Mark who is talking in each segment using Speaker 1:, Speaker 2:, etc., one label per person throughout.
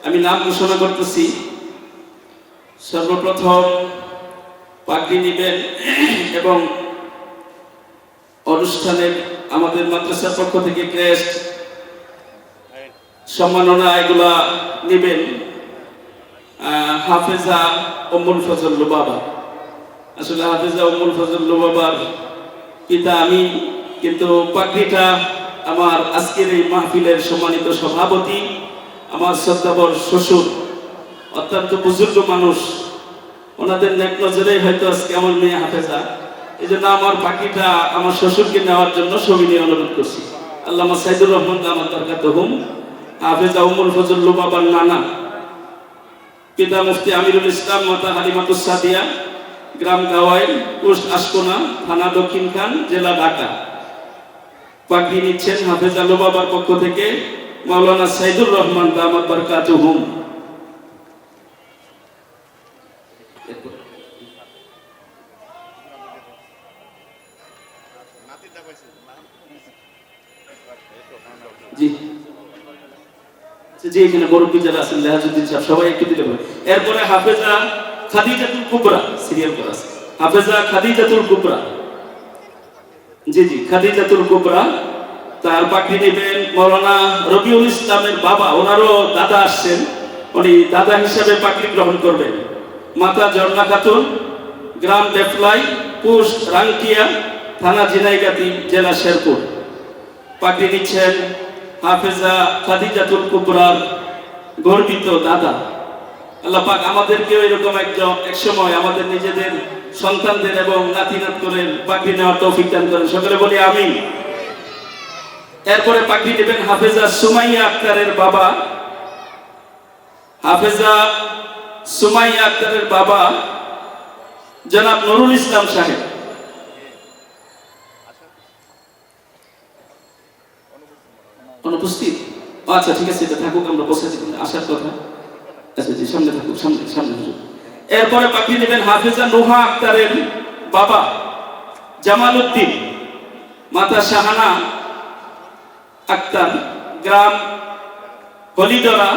Speaker 1: আমি নাম ঘোষণা করতেছি। সর্বপ্রথম পাগড়ি নেবেন এবং অনুষ্ঠানের আমাদের মাদ্রাসার পক্ষ থেকে ক্রেস্ট সম্মাননা এগুলা নেবেন হাফেজা উম্মুল ফজল লুবাবা। আসলে হাফেজা উম্মুল ফজল লুবাবার পিতা আমি, কিন্তু পাগড়িটা আমার আজকের এই মাহফিলের সম্মানিত সভাপতি, আমার শ্রদ্ধাবর শ্বশুর, অত্যন্ত বুজুর্গ মানুষ, ওনাদের নেক নজরেই হয়তো আজকে আমার মেয়ে হাফেজা। এই জন্য আমার পাখিটা আমার শ্বশুরকে নেওয়ার জন্য সবিনয় অনুরোধ করছি। আল্লামা সাইদুর রহমান দামাত বরকাতুহুম, হাফেজা উম্মুল ফজল লুবাবার নানা, পিতা মুফতি আমিরুল ইসলাম, মাতা হালিমাতুস সাদিয়া, গ্রাম গাওয়াইল, পোস্ট আশকোনা, থানা দক্ষিণ খান, জেলা ঢাকা। পাখি নিচ্ছেন হাফেজা লুবাবার পক্ষ থেকে মাওলানা সাইদুর রহমান দামাত বরকাতুহুম। জি জি, এখানে মুরব্বী যারা আছেন লেহাজুদ্দিন সাহেব সবাই একটু দিতে পারে। এরপরে হাফেজা খাদিজাতুল কুবরা, সিরিয়াল করা আছে, হাফেজা খাদিজাতুল কুবরা। জি জি, খাদিজাতুল কুবরা। তার পাখি নেবেন মাওলানা রবিউল ইসলামের বাবা, ওনারও দাদা আসছেন, উনি দাদা হিসাবে পাখি গ্রহণ করবেন। মাতা ঝর্ণা খাতুন, গ্রাম দেফলাই, পোস্ট রাংকিয়া, থানা ঝিনাইগাতি, জেলা শেরপুর। পাখি নিচ্ছেন হাফেজা খাদিজাতুল কুবরার গর্বিত দাদা। আল্লাহ পাক আমাদেরকেও এরকম এক সময় আমাদের নিজেদের সন্তানদের এবং নাতিনাত করে পাখি নেওয়ার তৌফিক দান করেন, সকলে বলি আমিন। এরপরে পাখি নেবেন হাফেজা সুমাইয়া আক্তারের বাবা, হাফেজা সুমাইয়া আক্তারের বাবা জনাব নুরুল ইসলাম সাহেব। অনুপস্থিত? আচ্ছা ঠিক আছে, এটা থাকুক, আমরা বসে আসার কথা। আচ্ছা জি, সামনে থাকুক, সামনে সামনে। এরপরে পাখি নেবেন হাফেজা নুহা আক্তারের বাবা জামাল উদ্দিন, মাতা শাহানা আক্তার, গ্রাম হলিডরা,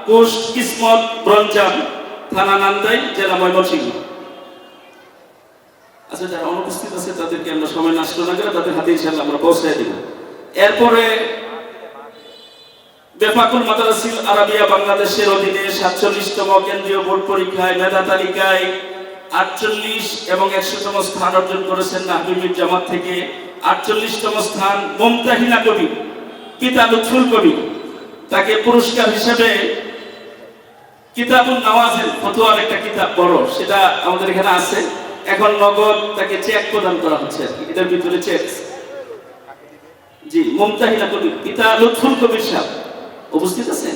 Speaker 1: পোস্ট কিসমত ব্রঞ্জাম, থানা নান্দাই, জেলা ময়মনসিংহ। আচ্ছা, যারা অনুপস্থিত আছে তাদেরকে আমরা সময় নষ্ট না করে তাদের হাতে ইনশাআল্লাহ আমরা পৌঁছায় দিব। এরপরে বেফাকুল মাদ্রাসাতুল আরাবিয়া বাংলাদেশের অধীনে 47তম কেন্দ্রীয় বোর্ড পরীক্ষায় মেধা তালিকায় 48 এবং 100তম স্থান অর্জন করেছেন নাহবিবির জামাত থেকে। 48তম স্থান মুমতাহিনা কবি, পিতা লুৎফুল কবি। তাকে পুরস্কার হিসেবে কিতাবুন নওয়াজিল, ফতোয়ার একটা কিতাব বড়, সেটা আমাদের এখানে আছে। এখন নগদ তাকে চেক প্রদান করা হচ্ছে, এটার ভিতরে চেক। জি, মুমতাহিনা কবি, পিতা লুৎফুল কবির সাহেব উপস্থিত আছেন?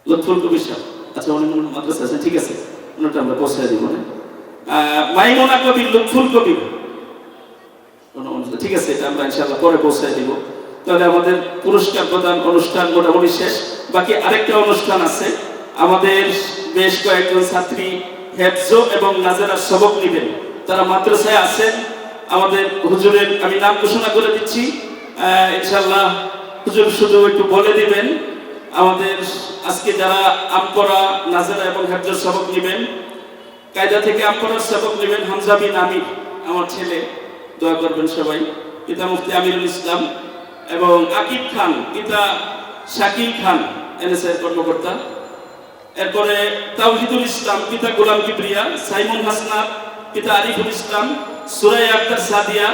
Speaker 1: লুৎফুল কবির সাহেব, আচ্ছা অনেক মাদ্রাসা আছে, ঠিক আছে, ওনাটা আমরা পৌঁছায় দিব না। মাইমুনা কবি, লুৎফুল কবি, ঠিক আছে, এটা আমরা ইনশাআল্লাহ পরে পৌঁছায় দিব। তাহলে আমাদের পুরস্কার প্রদান অনুষ্ঠান মোটামুটি শেষ। বাকি আরেকটা অনুষ্ঠান আছে, আমাদের বেশ কয়েকজন ছাত্রী হেফজ এবং নাজারার সবক নেবেন, তারা মাদ্রাসায় আছেন। আমাদের হুজুরের আমি নাম ঘোষণা করে দিচ্ছি, ইনশাআল্লাহ হুজুর শুধু একটু বলে দিবেন। আমাদের আজকে যারা আমপরা, নাজারা এবং হেফজের সবক নেবেন, কায়দা থেকে আমপরার সবক নেবেন হামজা বিন আমির, আমার ছেলে, দোয়া করবেন সবাই। পিতা মুফতি আমিরুল ইসলাম এবং আকিব খান, পিতা শাকিল খান, এনএসএর কর্মকর্তা। এরপরে তাওহিদুল ইসলাম, পিতা গোলাম কিবরিয়া, সাইমন হাসনাত, পিতা আরিফুল ইসলাম, সুরাইয়া আক্তার সাদিয়া,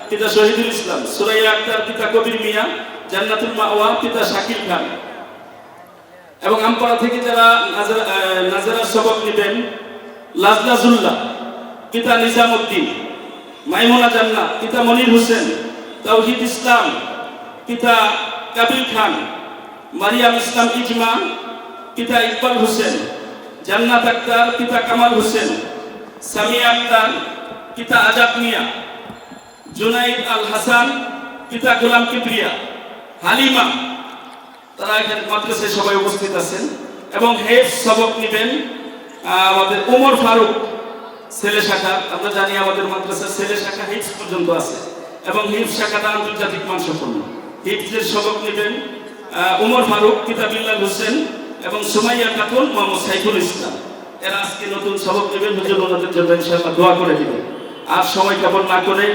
Speaker 1: পিতা শহীদুল ইসলাম, সুরাইয়া আক্তার, পিতা কবির মিয়া, জান্নাতুল মাওয়া, পিতা শাকিল খান। এবং আমপাড়া থেকে যারা নাজারার সবক নেবেন, লাজলাজুল্লাহ, পিতা নিজামউদ্দিন, মাইমুনা জান্নাত, পিতা মনির হোসেন, তাওহিদ ইসলাম, পিতা কাবিল খান, মারিয়াম ইসলাম ইজমা, পিতা ইকবাল হোসেন, জান্নাত আক্তার, পিতা কামাল হোসেন, সামিয়া আক্তার, পিতা আজাদ মিয়া, জুনাইদ আল হাসান, পিতা গোলাম কিবরিয়া, হালিমা, তারা এখানে মাদ্রাসায় সবাই উপস্থিত আছেন। এবং হেফজ সবক নেবেন আমাদের ওমর ফারুক, ছেলে শাখা। আমরা জানি আমাদের মাদ্রাসার ছেলে শাখা হিফজ পর্যন্ত আছে এবং হিফজ শাখাটা আন্তর্জাতিক মানসম্পন্ন। হিফজের সবক নেবেন ওমর ফারুক, পিতা বিল্লাল হোসেন, এবং সুমাইয়া খাতুন মোহাম্মদ সাইফুল ইসলাম। এরা আজকে নতুন সবক দেবেন, হুজুর ওনাদের জন্য ইনশাআল্লাহ দোয়া করে দিবেন। আর সময় কাপড় না করে